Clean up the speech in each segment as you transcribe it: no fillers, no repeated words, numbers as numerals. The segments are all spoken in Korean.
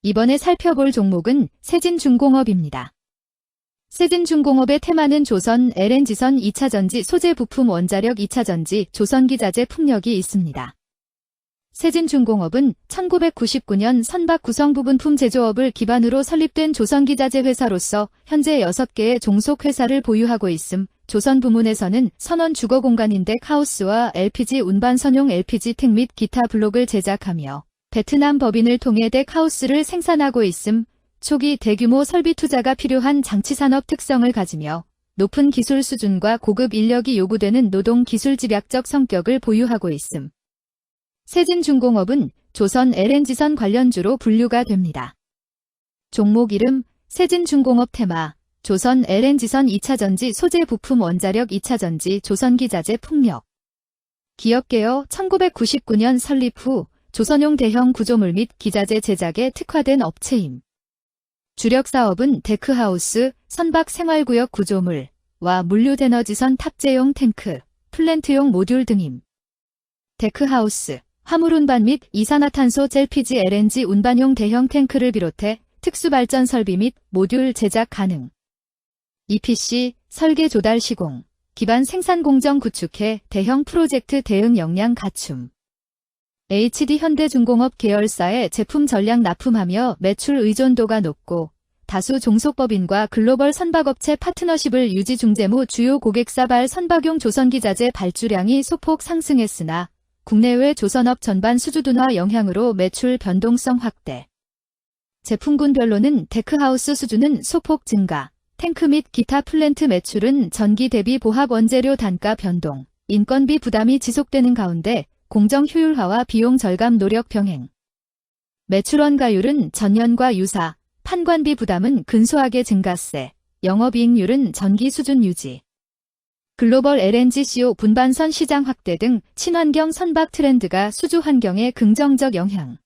이번에 살펴볼 종목은 세진중공업입니다. 세진중공업의 테마는 조선 LNG선 2차전지 소재 부품 원자력 2차전지 조선기자재 풍력이 있습니다. 세진중공업은 1999년 선박 구성 부분품 제조업을 기반으로 설립된 조선기자재 회사로서 현재 6개의 종속회사를 보유하고 있음. 조선 부문에서는 선원 주거 공간인덱 하우스와 LPG 운반 선용 LPG 탱 및 기타 블록을 제작하며 베트남 법인을 통해 덱 하우스를 생산하고 있음. 초기 대규모 설비 투자가 필요한 장치산업 특성을 가지며 높은 기술 수준과 고급 인력이 요구되는 노동 기술 집약적 성격을 보유하고 있음. 세진중공업은 조선 LNG선 관련주로 분류가 됩니다. 종목 이름 세진중공업 테마 조선 LNG선 2차전지 소재 부품 원자력 2차전지 조선기자재 풍력 기업 개요 1999년 설립 후 조선용 대형 구조물 및 기자재 제작에 특화된 업체임. 주력 사업은 데크하우스, 선박 생활구역 구조물과 물류대너지선 탑재용 탱크, 플랜트용 모듈 등임. 데크하우스, 화물 운반 및 이산화탄소 LPG LNG 운반용 대형 탱크를 비롯해 특수발전 설비 및 모듈 제작 가능. EPC, 설계 조달 시공, 기반 생산 공정 구축해 대형 프로젝트 대응 역량 갖춤. HD 현대중공업 계열사의 제품 전량 납품하며 매출 의존도가 높고 다수 종속법인과 글로벌 선박업체 파트너십을 유지 중재무 주요 고객사발 선박용 조선기자재 발주량이 소폭 상승했으나 국내외 조선업 전반 수주둔화 영향으로 매출 변동성 확대. 제품군별로는 데크하우스 수주는 소폭 증가, 탱크 및 기타 플랜트 매출은 전기 대비 보합 원재료 단가 변동, 인건비 부담이 지속되는 가운데 공정 효율화와 비용 절감 노력 병행. 매출 원가율은 전년과 유사, 판관비 부담은 근소하게 증가세, 영업이익률은 전기 수준 유지. 글로벌 LNG CO 분반선 시장 확대 등 친환경 선박 트렌드가 수주 환경에 긍정적 영향.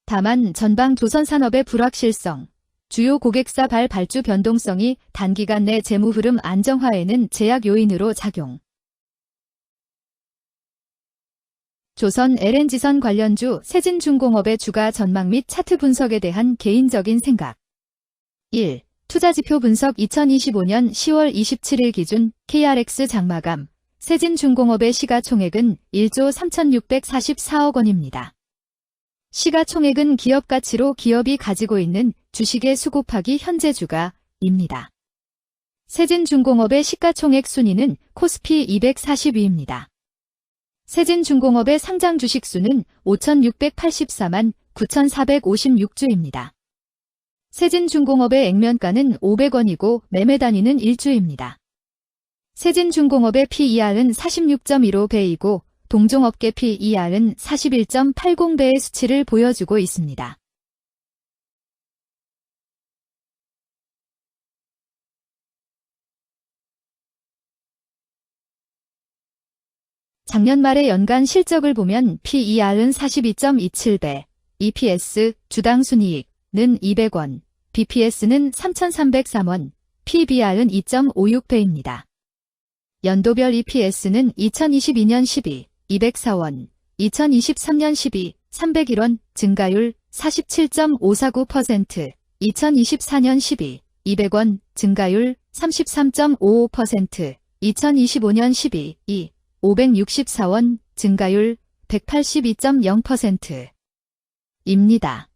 다만 전방 조선 산업의 불확실성, 주요 고객사 발주 변동성이 단기간 내 재무 흐름 안정화에는 제약 요인으로 작용. 조선 LNG선 관련주 세진중공업의 주가 전망 및 차트 분석에 대한 개인적인 생각. 1. 투자지표 분석 2025년 10월 27일 기준 KRX 장마감 세진중공업의 시가총액은 1조 3,644억 원입니다. 시가총액은 기업가치로 기업이 가지고 있는 주식의 수 곱하기 현재 주가입니다. 세진중공업의 시가총액 순위는 코스피 240위입니다. 세진중공업의 상장 주식 수는 5,684만 9,456주입니다. 세진중공업의 액면가는 500원이고 매매 단위는 1주입니다. 세진중공업의 PER은 46.15배이고 동종업계 PER은 41.80배의 수치를 보여주고 있습니다. 작년 말의 연간 실적을 보면 PER은 42.27배, EPS, 주당 순이익은 200원, BPS는 3,303원, PBR은 2.56배입니다. 연도별 EPS는 2022년 12, 204원, 2023년 12, 301원, 증가율 47.549%, 2024년 12, 200원, 증가율 33.55%, 2025년 12, 2, 564원, 증가율 182.0%입니다.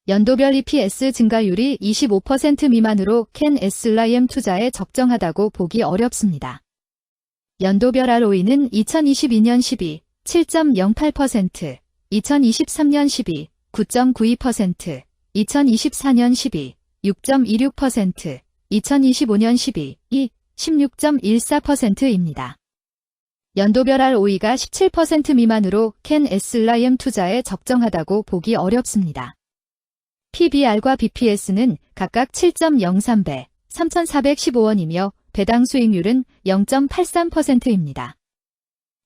연도별 EPS 증가율이 25% 미만으로 캔 SLIM 투자에 적정하다고 보기 어렵습니다. 연도별 ROE는 2022년 12, 7.08%, 2023년 12, 9.92%, 2024년 12, 6.26%, 2025년 12, 2, 16.14%입니다. 연도별 ROE가 17% 미만으로 캔 SLIM 투자에 적정하다고 보기 어렵습니다. PBR과 BPS는 각각 7.03배, 3,415원이며 배당 수익률은 0.83%입니다.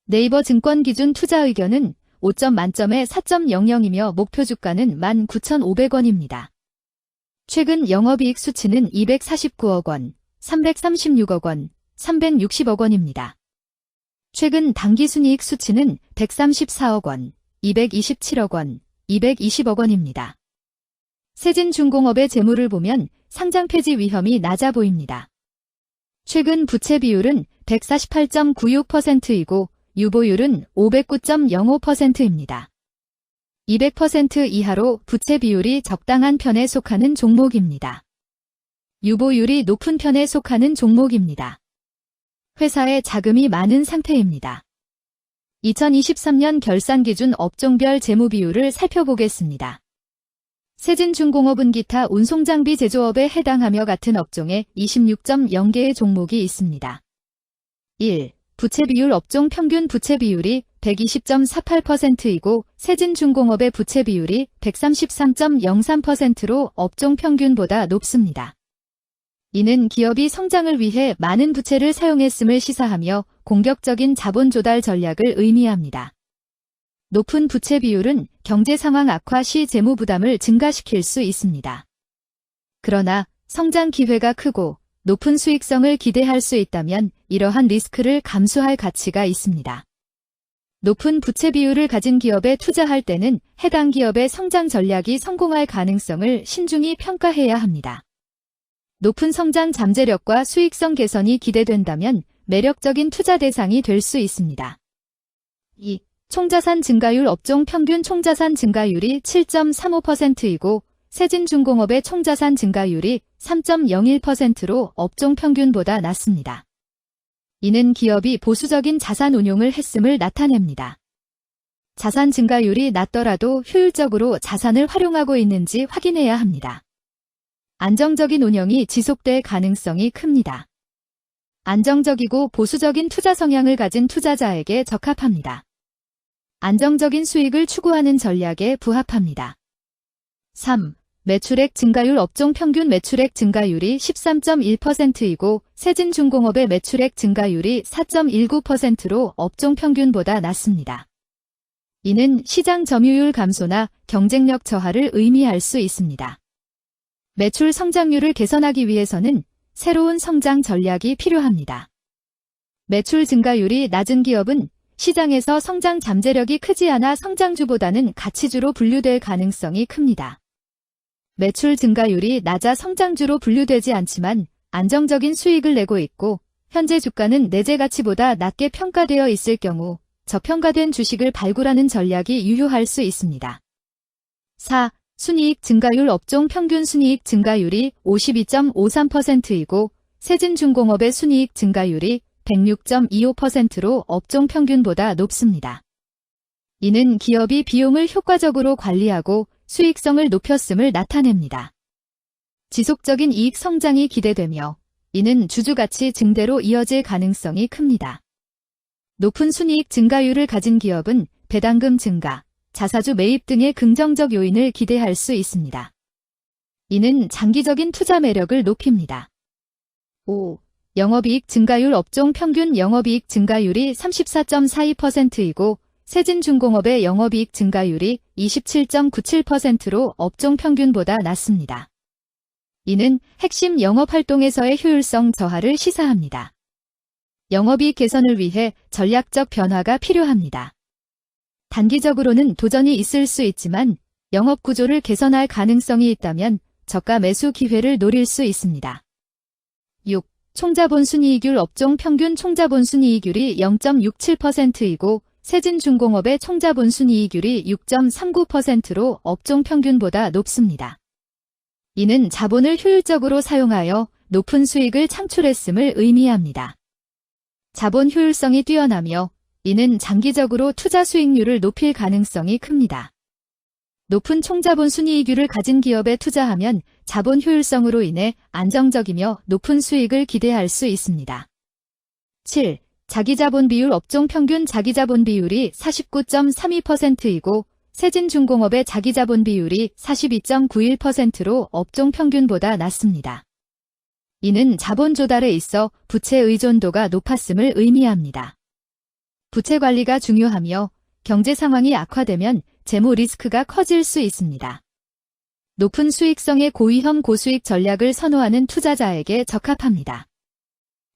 네이버 증권 기준 투자 의견은 5점 만점에 4.00이며 목표 주가는 19,500원입니다. 최근 영업이익 수치는 249억 원, 336억 원, 360억 원입니다. 최근 당기순이익 수치는 134억 원, 227억 원, 220억 원입니다. 세진중공업의 재무를 보면 상장 폐지 위험이 낮아 보입니다. 최근 부채 비율은 148.96%이고 유보율은 509.05%입니다. 200% 이하로 부채 비율이 적당한 편에 속하는 종목입니다. 유보율이 높은 편에 속하는 종목입니다. 회사에 자금이 많은 상태입니다. 2023년 결산 기준 업종별 재무 비율을 살펴보겠습니다. 세진중공업은 기타 운송장비 제조업에 해당하며 같은 업종에 26.0개의 종목이 있습니다. 1. 부채 비율 업종 평균 부채 비율이 120.48%이고 세진중공업의 부채 비율이 133.03%로 업종 평균보다 높습니다. 이는 기업이 성장을 위해 많은 부채를 사용했음을 시사하며 공격적인 자본 조달 전략을 의미합니다. 높은 부채 비율은 경제 상황 악화 시 재무 부담을 증가시킬 수 있습니다. 그러나 성장 기회가 크고 높은 수익성을 기대할 수 있다면 이러한 리스크를 감수할 가치가 있습니다. 높은 부채 비율을 가진 기업에 투자할 때는 해당 기업의 성장 전략이 성공할 가능성을 신중히 평가해야 합니다. 높은 성장 잠재력과 수익성 개선이 기대된다면 매력적인 투자 대상이 될 수 있습니다. 2. 총자산 증가율 업종 평균 총자산 증가율이 7.35%이고 세진중공업의 총자산 증가율이 3.01%로 업종 평균보다 낮습니다. 이는 기업이 보수적인 자산 운용을 했음을 나타냅니다. 자산 증가율이 낮더라도 효율적으로 자산을 활용하고 있는지 확인해야 합니다. 안정적인 운영이 지속될 가능성이 큽니다. 안정적이고 보수적인 투자 성향을 가진 투자자에게 적합합니다. 안정적인 수익을 추구하는 전략에 부합합니다. 3. 매출액 증가율 업종 평균 매출액 증가율이 13.1%이고 세진중공업의 매출액 증가율이 4.19%로 업종 평균보다 낮습니다. 이는 시장 점유율 감소나 경쟁력 저하를 의미할 수 있습니다. 매출 성장률을 개선하기 위해서는 새로운 성장 전략이 필요합니다. 매출 증가율이 낮은 기업은 시장에서 성장 잠재력이 크지 않아 성장주보다는 가치주로 분류될 가능성이 큽니다. 매출 증가율이 낮아 성장주로 분류되지 않지만 안정적인 수익을 내고 있고 현재 주가는 내재 가치보다 낮게 평가되어 있을 경우 저평가된 주식을 발굴하는 전략이 유효할 수 있습니다. 4. 순이익 증가율 업종 평균 순이익 증가율이 52.53%이고 세진중공업의 순이익 증가율이 106.25%로 업종 평균보다 높습니다. 이는 기업이 비용을 효과적으로 관리하고 수익성을 높였음을 나타냅니다. 지속적인 이익 성장이 기대되며 이는 주주가치 증대로 이어질 가능성이 큽니다. 높은 순이익 증가율을 가진 기업은 배당금 증가, 자사주 매입 등의 긍정적 요인을 기대할 수 있습니다. 이는 장기적인 투자 매력을 높입니다. 5. 영업이익 증가율 업종 평균 영업이익 증가율이 34.42%이고 세진중공업의 영업이익 증가율이 27.97%로 업종 평균보다 낮습니다. 이는 핵심 영업활동에서의 효율성 저하를 시사합니다. 영업이익 개선을 위해 전략적 변화가 필요합니다. 단기적으로는 도전이 있을 수 있지만 영업구조를 개선할 가능성이 있다면 저가 매수 기회를 노릴 수 있습니다. 6. 총자본 순이익률 업종 평균 총자본 순이익률이 0.67%이고 세진중공업의 총자본 순이익률이 6.39%로 업종 평균보다 높습니다. 이는 자본을 효율적으로 사용하여 높은 수익을 창출했음을 의미합니다. 자본 효율성이 뛰어나며 이는 장기적으로 투자 수익률을 높일 가능성이 큽니다. 높은 총자본 순이익률을 가진 기업에 투자하면 자본 효율성으로 인해 안정적이며 높은 수익을 기대할 수 있습니다. 7. 자기자본 비율 업종 평균 자기자본 비율이 49.32%이고 세진중공업의 자기자본 비율이 42.91%로 업종 평균보다 낮습니다. 이는 자본 조달에 있어 부채 의존도가 높았음을 의미합니다. 부채 관리가 중요하며 경제 상황이 악화되면 재무 리스크가 커질 수 있습니다. 높은 수익성의 고위험 고수익 전략을 선호하는 투자자에게 적합합니다.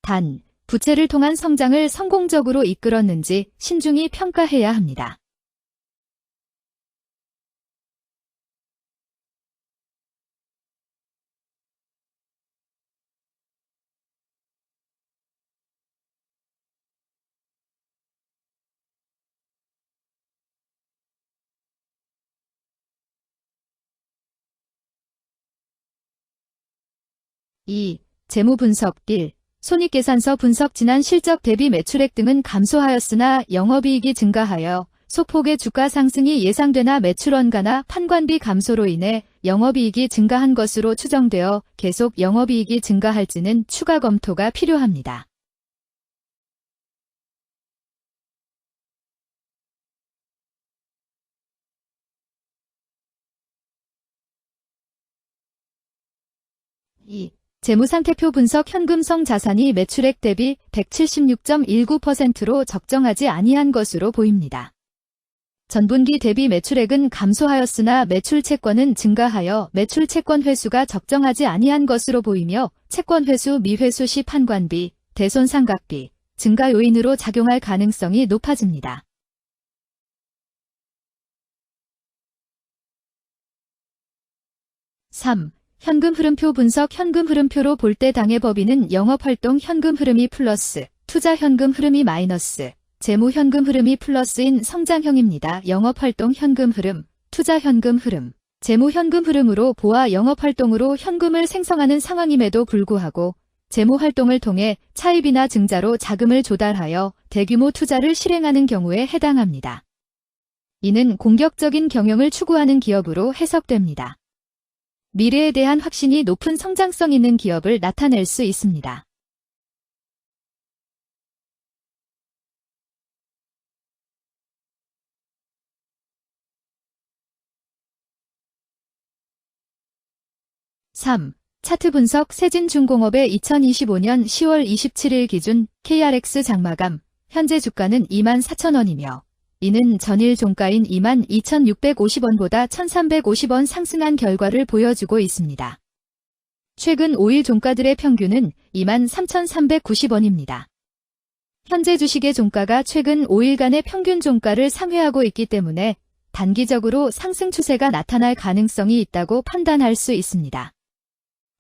단, 부채를 통한 성장을 성공적으로 이끌었는지 신중히 평가해야 합니다. 2. 재무 분석 1. 손익계산서 분석 지난 실적 대비 매출액 등은 감소하였으나 영업이익이 증가하여 소폭의 주가 상승이 예상되나 매출 원가나 판관비 감소로 인해 영업이익이 증가한 것으로 추정되어 계속 영업이익이 증가할지는 추가 검토가 필요합니다. 재무상태표 분석 현금성 자산이 매출액 대비 176.19%로 적정하지 아니한 것으로 보입니다. 전분기 대비 매출액은 감소하였으나 매출 채권은 증가하여 매출 채권 회수가 적정하지 아니한 것으로 보이며 채권 회수 미회수 시 판관비, 대손상각비, 증가 요인으로 작용할 가능성이 높아집니다. 3. 현금 흐름표 분석 현금 흐름표로 볼 때 당해 법인은 영업활동 현금 흐름이 플러스, 투자 현금 흐름이 마이너스, 재무 현금 흐름이 플러스인 성장형입니다. 영업활동 현금 흐름, 투자 현금 흐름, 재무 현금 흐름으로 보아 영업활동으로 현금을 생성하는 상황임에도 불구하고 재무 활동을 통해 차입이나 증자로 자금을 조달하여 대규모 투자를 실행하는 경우에 해당합니다. 이는 공격적인 경영을 추구하는 기업으로 해석됩니다. 미래에 대한 확신이 높은 성장성 있는 기업을 나타낼 수 있습니다. (3) 차트 분석 세진중공업의 2025년 10월 27일 기준 KRX 장마감, 현재 주가는 24,000원이며 이는 전일 종가인 22,650원보다 1,350원 상승한 결과를 보여주고 있습니다. 최근 5일 종가들의 평균은 23,390원입니다. 현재 주식의 종가가 최근 5일간의 평균 종가를 상회하고 있기 때문에 단기적으로 상승 추세가 나타날 가능성이 있다고 판단할 수 있습니다.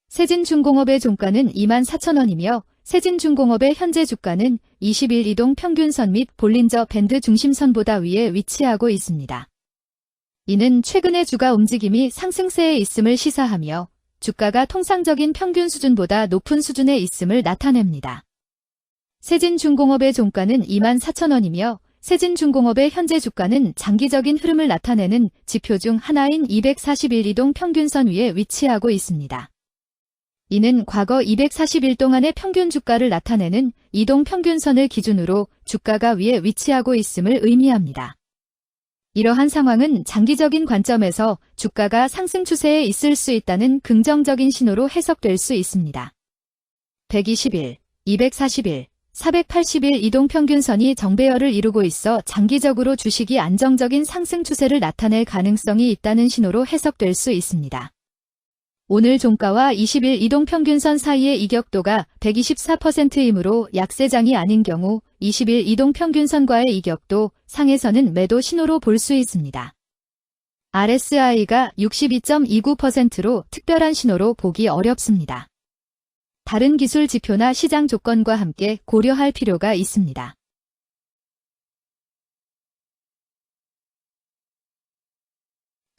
세진중공업의 종가는 24,000원이며 세진중공업의 현재 주가는 20일 이동 평균선 및 볼린저 밴드 중심선보다 위에 위치하고 있습니다. 이는 최근의 주가 움직임이 상승세에 있음을 시사하며 주가가 통상적인 평균 수준보다 높은 수준에 있음을 나타냅니다. 세진중공업의 종가는 24,000원이며 세진중공업의 현재 주가는 장기적인 흐름을 나타내는 지표 중 하나인 241 이동 평균선 위에 위치하고 있습니다. 이는 과거 240일 동안의 평균 주가를 나타내는 이동 평균선을 기준으로 주가가 위에 위치하고 있음을 의미합니다. 이러한 상황은 장기적인 관점에서 주가가 상승 추세에 있을 수 있다는 긍정적인 신호로 해석될 수 있습니다. 120일, 240일, 480일 이동 평균선이 정배열을 이루고 있어 장기적으로 주식이 안정적인 상승 추세를 나타낼 가능성이 있다는 신호로 해석될 수 있습니다. 오늘 종가와 20일 이동평균선 사이의 이격도가 124%이므로 약세장이 아닌 경우 20일 이동평균선과의 이격도 상에서는 매도 신호로 볼 수 있습니다. RSI가 62.29%로 특별한 신호로 보기 어렵습니다. 다른 기술 지표나 시장 조건과 함께 고려할 필요가 있습니다.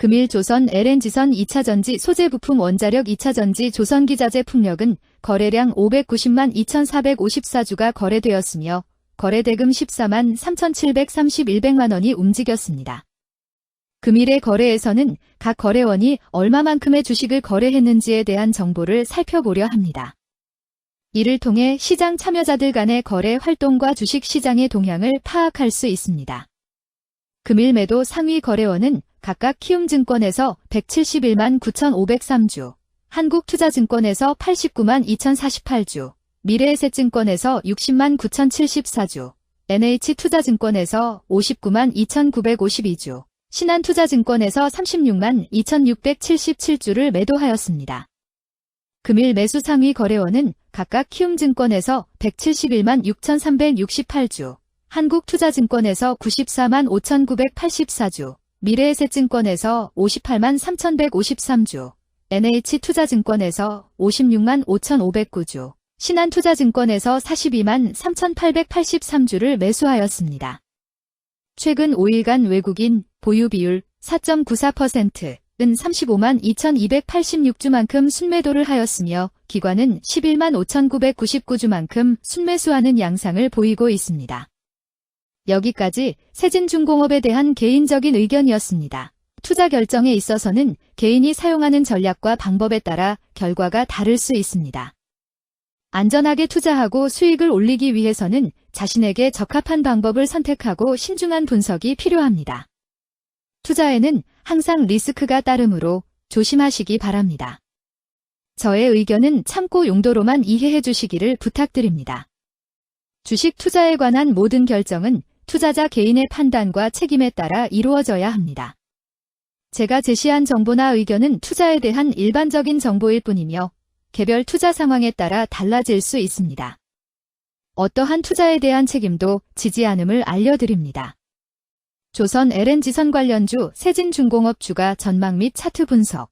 금일 조선 LNG선 2차전지 소재부품 원자력 2차전지 조선기자재 풍력은 거래량 590만 2,454주가 거래되었으며 거래대금 14만 3,731백만원이 움직였습니다. 금일의 거래에서는 각 거래원이 얼마만큼의 주식을 거래했는지에 대한 정보를 살펴보려 합니다. 이를 통해 시장 참여자들 간의 거래 활동과 주식 시장의 동향을 파악할 수 있습니다. 금일 매도 상위 거래원은 각각 키움증권에서 171만 9,503주, 한국투자증권에서 89만 2,048주, 미래에셋증권에서 60만 9,074주, NH투자증권에서 59만 2,952주, 신한투자증권에서 36만 2,677주를 매도하였습니다. 금일 매수 상위 거래원은 각각 키움증권에서 171만 6,368주, 한국투자증권에서 94만 5,984주, 미래에셋증권에서 58만 3,153주, NH투자증권에서 56만 5,509주, 신한투자증권에서 42만 3,883주를 매수하였습니다. 최근 5일간 외국인 보유 비율 4.94%, 35만 2,286주만큼 순매도를 하였으며 기관은 11만 5,999주만큼 순매수하는 양상을 보이고 있습니다. 여기까지 세진중공업에 대한 개인적인 의견이었습니다. 투자 결정에 있어서는 개인이 사용하는 전략과 방법에 따라 결과가 다를 수 있습니다. 안전하게 투자하고 수익을 올리기 위해서는 자신에게 적합한 방법을 선택하고 신중한 분석이 필요합니다. 투자에는 항상 리스크가 따르므로 조심하시기 바랍니다. 저의 의견은 참고 용도로만 이해해 주시기를 부탁드립니다. 주식 투자에 관한 모든 결정은 투자자 개인의 판단과 책임에 따라 이루어져야 합니다. 제가 제시한 정보나 의견은 투자에 대한 일반적인 정보일 뿐이며 개별 투자 상황에 따라 달라질 수 있습니다. 어떠한 투자에 대한 책임도 지지 않음을 알려드립니다. 조선 LNG선 관련주 세진중공업 주가 전망 및 차트 분석